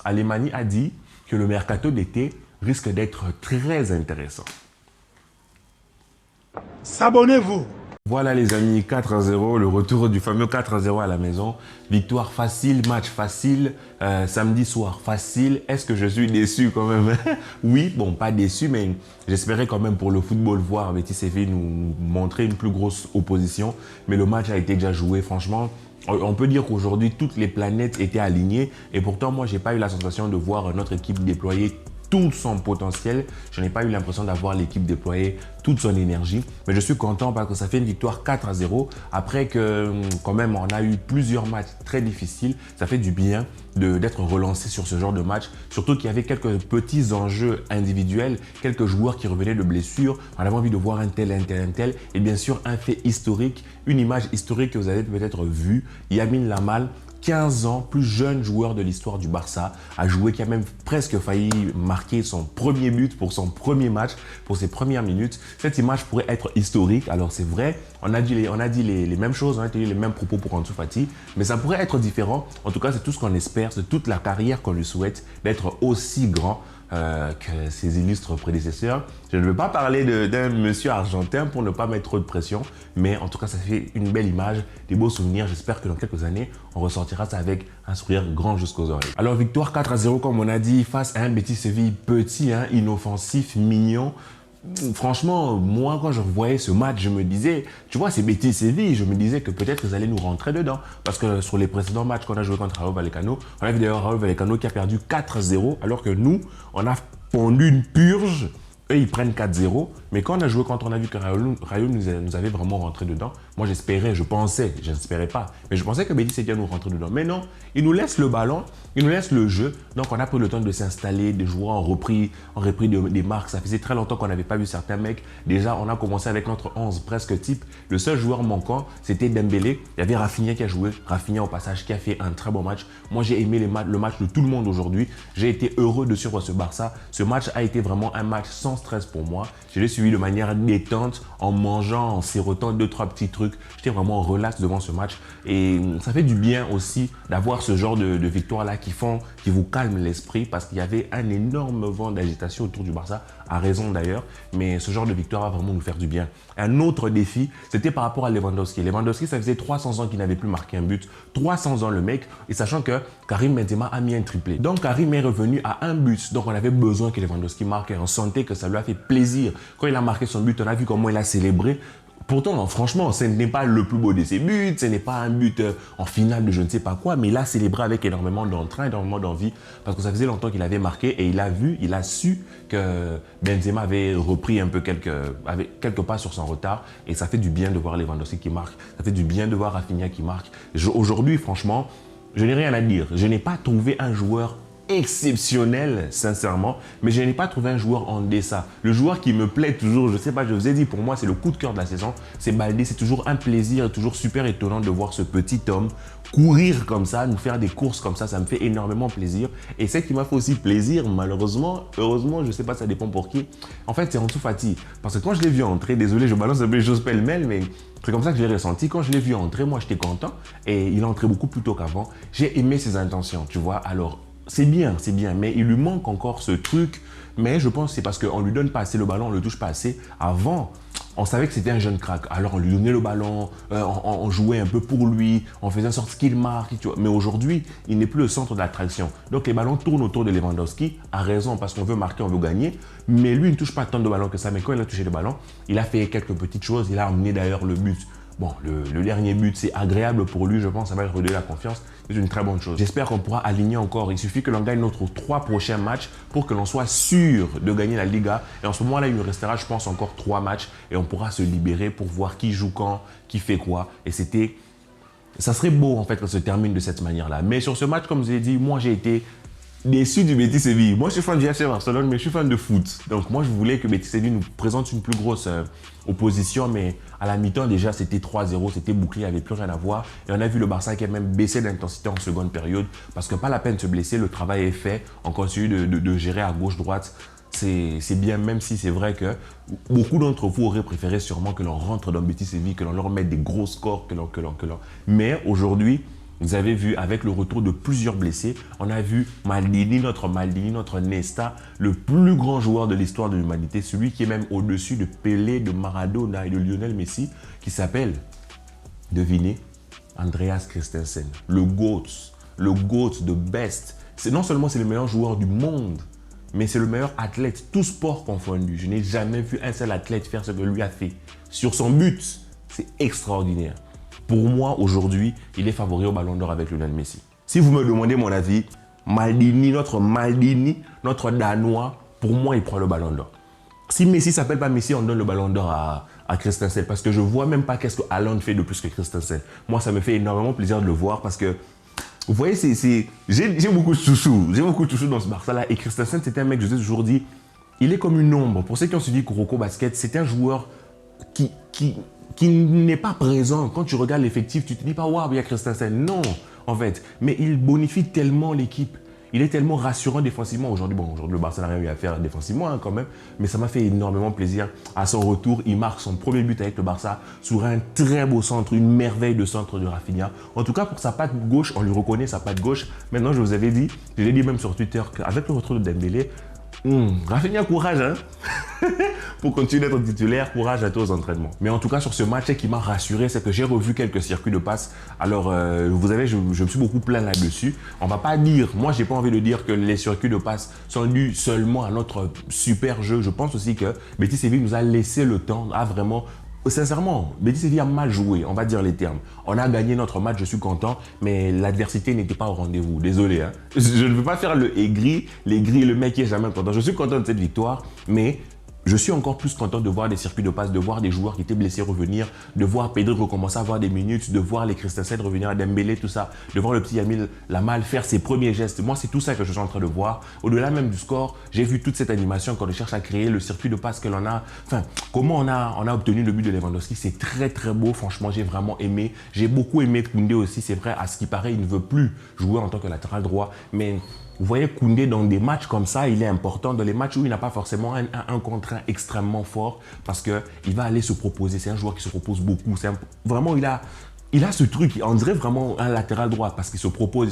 Alemani a dit que le mercato d'été risque d'être très intéressant. S'abonnez-vous. Voilà les amis, 4-0, le retour du fameux 4-0 à la maison. Victoire facile, match facile, samedi soir facile. Est-ce que je suis déçu quand même? Oui, bon, pas déçu, mais j'espérais quand même pour le football voir Betis Séville nous montrer une plus grosse opposition. Mais le match a été déjà joué, franchement. On peut dire qu'aujourd'hui, toutes les planètes étaient alignées. Et pourtant, moi, je n'ai pas eu la sensation de voir notre équipe déployer tout son potentiel. Je n'ai pas eu l'impression d'avoir l'équipe déployer toute son énergie. Mais je suis content parce que ça fait une victoire 4-0. Après que, quand même, on a eu plusieurs matchs très difficiles. Ça fait du bien d'être relancé sur ce genre de match. Surtout qu'il y avait quelques petits enjeux individuels, quelques joueurs qui revenaient de blessures. On avait envie de voir un tel, un tel, un tel. Et bien sûr, un fait historique, une image historique que vous avez peut-être vue. Lamine Yamal, 15 ans, plus jeune joueur de l'histoire du Barça, a joué, qui a même presque failli marquer son premier but pour son premier match, pour ses premières minutes. Cette image pourrait être historique. Alors c'est vrai, on a dit les mêmes choses, on a dit les mêmes propos pour Ansu Fati, mais ça pourrait être différent. En tout cas, c'est tout ce qu'on espère, c'est toute la carrière qu'on lui souhaite, d'être aussi grand que ses illustres prédécesseurs. Je ne veux pas parler d'un monsieur argentin pour ne pas mettre trop de pression, mais en tout cas, ça fait une belle image, des beaux souvenirs. J'espère que dans quelques années, on ressortira ça avec un sourire grand jusqu'aux oreilles. Alors, victoire 4-0, comme on a dit, face à un Betis Séville petit, inoffensif, mignon. Franchement, moi, quand je voyais ce match, je me disais, tu vois, c'est Betis Séville, je me disais que peut-être ils allaient nous rentrer dedans. Parce que sur les précédents matchs qu'on a joué contre Rayo Vallecano, on a vu d'ailleurs Rayo Vallecano qui a perdu 4-0, alors que nous, on a pondu une purge. Eux, ils prennent 4-0. Mais quand on a joué, quand on a vu que Rayo nous avait vraiment rentré dedans, moi j'espérais, je pensais, je n'espérais pas, mais je pensais que Betis Séville nous rentrer dedans. Mais non, ils nous laissent le ballon, ils nous laissent le jeu. Donc on a pris le temps de s'installer, des joueurs ont repris des marques. Ça faisait très longtemps qu'on n'avait pas vu certains mecs. Déjà, on a commencé avec notre 11 presque type. Le seul joueur manquant, c'était Dembélé. Il y avait Rafinha qui a joué. Rafinha au passage qui a fait un très bon match. Moi, j'ai aimé le match de tout le monde aujourd'hui. J'ai été heureux de suivre ce Barça. Ce match a été vraiment un match sans stress pour moi. Je l'ai suivi de manière détente, en mangeant, en sirotant 2-3 petits trucs. J'étais vraiment relax devant ce match. Et ça fait du bien aussi d'avoir ce genre de victoires-là qui vous calment l'esprit, parce qu'il y avait un énorme vent d'agitation autour du Barça, à raison d'ailleurs. Mais ce genre de victoire va vraiment nous faire du bien. Un autre défi, c'était par rapport à Lewandowski. Lewandowski, ça faisait 300 ans qu'il n'avait plus marqué un but. 300 ans le mec. Et sachant que Karim Benzema a mis un triplé. Donc Karim est revenu à un but. Donc on avait besoin que Lewandowski marque et on sentait que ça lui a fait plaisir. Quand il a marqué son but, on a vu comment il a célébré. Pourtant, non, franchement, ce n'est pas le plus beau de ses buts, ce n'est pas un but en finale de je ne sais pas quoi, mais il a célébré avec énormément d'entrain, énormément d'envie, parce que ça faisait longtemps qu'il avait marqué et il a su que Benzema avait repris un peu quelques pas sur son retard, et ça fait du bien de voir Lewandowski qui marque, ça fait du bien de voir Rafinha qui marque. Aujourd'hui, franchement, je n'ai rien à dire. Je n'ai pas trouvé un joueur exceptionnel, sincèrement, mais je n'ai pas trouvé un joueur en deçà. Le joueur qui me plaît toujours, je sais pas, je vous ai dit, pour moi, c'est le coup de cœur de la saison, c'est Baldé. C'est toujours un plaisir, toujours super étonnant de voir ce petit homme courir comme ça, nous faire des courses comme ça me fait énormément plaisir. Et ce qui m'a fait aussi plaisir, malheureusement, heureusement, je sais pas, ça dépend pour qui, en fait, c'est Ansu Fati. Parce que quand je l'ai vu entrer, désolé, je balance un peu les choses pêle-mêle, mais c'est comme ça que je l'ai ressenti. Quand je l'ai vu entrer, moi, j'étais content, et il est entré beaucoup plus tôt qu'avant. J'ai aimé ses intentions, tu vois. Alors, c'est bien, mais il lui manque encore ce truc. Mais je pense que c'est parce qu'on ne lui donne pas assez le ballon, on ne le touche pas assez. Avant, on savait que c'était un jeune crack. Alors, on lui donnait le ballon, on jouait un peu pour lui, on faisait en sorte qu'il marque. Tu vois. Mais aujourd'hui, il n'est plus le centre de l'attraction. Donc, les ballons tournent autour de Lewandowski, à raison, parce qu'on veut marquer, on veut gagner. Mais lui, il ne touche pas tant de ballons que ça. Mais quand il a touché le ballon, il a fait quelques petites choses. Il a amené d'ailleurs le but. Bon, le dernier but, c'est agréable pour lui, je pense, ça va lui redonner la confiance. C'est une très bonne chose. J'espère qu'on pourra aligner encore. Il suffit que l'on gagne notre 3 prochains matchs pour que l'on soit sûr de gagner la Liga. Et en ce moment-là, il nous restera, je pense, encore 3 matchs et on pourra se libérer pour voir qui joue quand, qui fait quoi. Et ça serait beau, en fait, que ça se termine de cette manière-là. Mais sur ce match, comme je l'ai dit, moi, j'ai été déçu du Betis Séville. Moi, je suis fan du FC Barcelone, mais je suis fan de foot. Donc, moi, je voulais que Betis Séville nous présente une plus grosse opposition. Mais à la mi-temps, déjà, c'était 3-0. C'était bouclé, il n'y avait plus rien à voir. Et on a vu le Barça qui a même baissé d'intensité en seconde période. Parce que pas la peine de se blesser, le travail est fait. On continue de gérer à gauche-droite. C'est bien, même si c'est vrai que beaucoup d'entre vous auraient préféré sûrement que l'on rentre dans Betis Séville, que l'on leur mette des gros scores, Mais aujourd'hui, Vous avez vu, avec le retour de plusieurs blessés, on a vu Maldini, notre Nesta, le plus grand joueur de l'histoire de l'humanité, celui qui est même au-dessus de Pelé, de Maradona et de Lionel Messi, qui s'appelle, devinez, Andreas Christensen, le GOAT, the best. Non seulement c'est le meilleur joueur du monde, mais c'est le meilleur athlète, tout sport confondu. Je n'ai jamais vu un seul athlète faire ce que lui a fait. Sur son but, c'est extraordinaire. Pour moi, aujourd'hui, il est favori au Ballon d'Or avec Lionel Messi. Si vous me demandez mon avis, Maldini, notre Danois, pour moi, il prend le Ballon d'Or. Si Messi ne s'appelle pas Messi, on donne le Ballon d'Or à Christensen parce que je ne vois même pas qu'est-ce que Haaland fait de plus que Christensen. Moi, ça me fait énormément plaisir de le voir parce que, vous voyez, j'ai beaucoup de chouchous. J'ai beaucoup de chouchous dans ce Barça-là. Et Christensen, c'était un mec, je vous ai toujours dit, il est comme une ombre. Pour ceux qui ont suivi Kuroko Basket, c'est un joueur qui n'est pas présent. Quand tu regardes l'effectif, tu te dis pas, waouh, il y a Christensen. Non, en fait. Mais il bonifie tellement l'équipe. Il est tellement rassurant défensivement. Aujourd'hui, le Barça n'a rien eu à faire défensivement hein, quand même. Mais ça m'a fait énormément plaisir. À son retour, il marque son premier but avec le Barça sur un très beau centre, une merveille de centre de Rafinha. En tout cas, pour sa patte gauche, on lui reconnaît sa patte gauche. Maintenant, je vous avais dit, je l'ai dit même sur Twitter, qu'avec le retour de Dembélé, Rafinha, courage hein pour continuer d'être titulaire, courage à tous aux entraînements. Mais en tout cas, sur ce match, ce qui m'a rassuré, c'est que j'ai revu quelques circuits de passe. Alors, vous savez, je me suis beaucoup plaint là-dessus. On va pas dire, moi, j'ai pas envie de dire que les circuits de passe sont dus seulement à notre super jeu. Je pense aussi que Betis Séville nous a laissé le temps à vraiment... Sincèrement, Betis Séville a mal joué, on va dire les termes. On a gagné notre match, je suis content, mais l'adversité n'était pas au rendez-vous. Désolé, hein. Je ne veux pas faire le aigri, le mec qui est jamais content. Je suis content de cette victoire, mais je suis encore plus content de voir des circuits de passe, de voir des joueurs qui étaient blessés revenir, de voir Pedri recommencer à avoir des minutes, de voir les Christensen revenir à Dembélé, tout ça, de voir le petit Yamil Lamal faire ses premiers gestes. Moi, c'est tout ça que je suis en train de voir. Au-delà même du score, j'ai vu toute cette animation quand on cherche à créer le circuit de passe que l'on a. Enfin, comment on a obtenu le but de Lewandowski, c'est très très beau. Franchement, j'ai vraiment aimé. J'ai beaucoup aimé Koundé aussi. C'est vrai, à ce qui paraît, il ne veut plus jouer en tant que latéral droit, mais... Vous voyez, Koundé, dans des matchs comme ça, il est important. Dans les matchs où il n'a pas forcément un contre un extrêmement fort parce qu'il va aller se proposer. C'est un joueur qui se propose beaucoup. Vraiment, il a ce truc, on dirait vraiment un latéral droit parce qu'il se propose,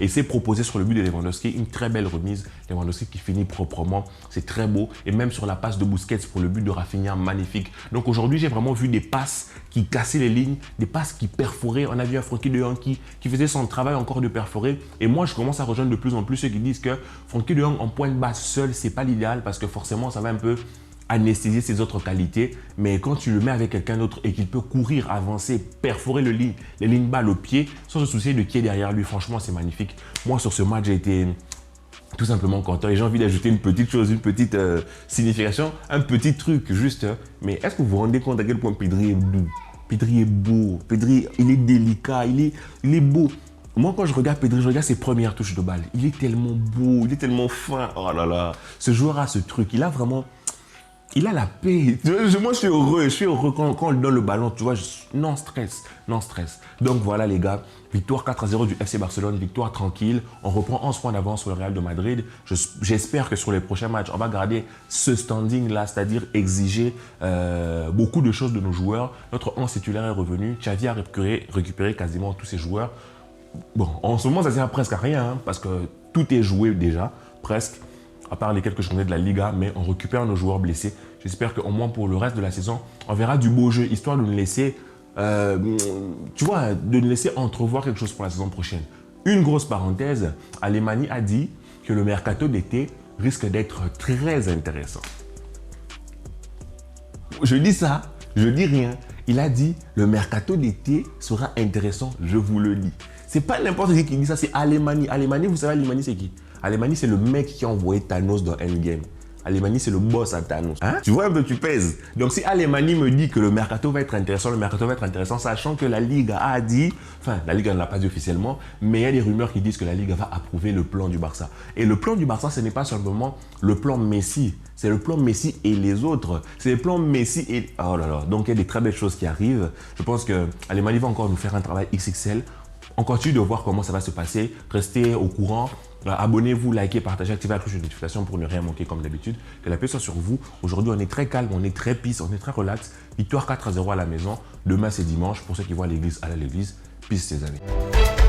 et s'est proposé sur le but de Lewandowski, une très belle remise. Lewandowski qui finit proprement, c'est très beau. Et même sur la passe de Busquets pour le but de Rafinha, magnifique. Donc aujourd'hui, j'ai vraiment vu des passes qui cassaient les lignes, des passes qui perforaient. On a vu un Frenkie de Jong qui faisait son travail encore de perforer. Et moi, je commence à rejoindre de plus en plus ceux qui disent que Frenkie de Jong en pointe basse seul, c'est pas l'idéal parce que forcément, ça va un peu anesthésier ses autres qualités, mais quand tu le mets avec quelqu'un d'autre et qu'il peut courir, avancer, perforer les lignes balles au pied, sans se soucier de qui est derrière lui, franchement, c'est magnifique. Moi, sur ce match, j'ai été tout simplement content et j'ai envie d'ajouter une petite chose, une petite signification, un petit truc juste. Mais est-ce que vous vous rendez compte à quel point Pedri est doux? Pedri est beau, Pedri, il est délicat, il est beau. Moi, quand je regarde Pedri, je regarde ses premières touches de balle. Il est tellement beau, il est tellement fin. Oh là là, ce joueur a ce truc, il a vraiment... Il a la paix. Moi, je suis heureux quand on lui donne le ballon, tu vois, non stress. Donc voilà les gars, victoire 4-0 du FC Barcelone, victoire tranquille. On reprend 11 points d'avance sur le Real de Madrid. J'espère que sur les prochains matchs, on va garder ce standing-là, c'est-à-dire exiger beaucoup de choses de nos joueurs. Notre 11 titulaire est revenu. Xavi a récupéré quasiment tous ses joueurs. Bon, en ce moment, ça ne sert presque à rien, hein, parce que tout est joué déjà, presque. À part les quelques journées de la Liga, mais on récupère nos joueurs blessés. J'espère qu'au moins pour le reste de la saison, on verra du beau jeu, histoire de nous laisser, tu vois, de nous laisser entrevoir quelque chose pour la saison prochaine. Une grosse parenthèse, Alemany a dit que le mercato d'été risque d'être très intéressant. Je dis ça, je dis rien. Il a dit le mercato d'été sera intéressant, je vous le dis. C'est pas n'importe qui dit ça, c'est Alemany. Alemany, vous savez, Alemany, c'est qui? Alemany, c'est le mec qui a envoyé Thanos dans Endgame. Alemany, c'est le boss à Thanos. Hein? Tu vois un peu, tu pèses. Donc, si Alemany me dit que le mercato va être intéressant, sachant que la Liga a dit, enfin, la Liga ne l'a pas dit officiellement, mais il y a des rumeurs qui disent que la Liga va approuver le plan du Barça. Et le plan du Barça, ce n'est pas simplement le plan Messi. C'est le plan Messi et les autres. C'est le plan Messi et... Oh là là. Donc, il y a des très belles choses qui arrivent. Je pense que Alemany va encore nous faire un travail XXL. On continue de voir comment ça va se passer. Restez au courant. Abonnez-vous, likez, partagez, activez la cloche de notification pour ne rien manquer comme d'habitude. Que la paix soit sur vous. Aujourd'hui, on est très calme, on est très peace, on est très relax. Victoire 4-0 à la maison. Demain, c'est dimanche. Pour ceux qui vont à l'église, allez à l'église. Peace les amis.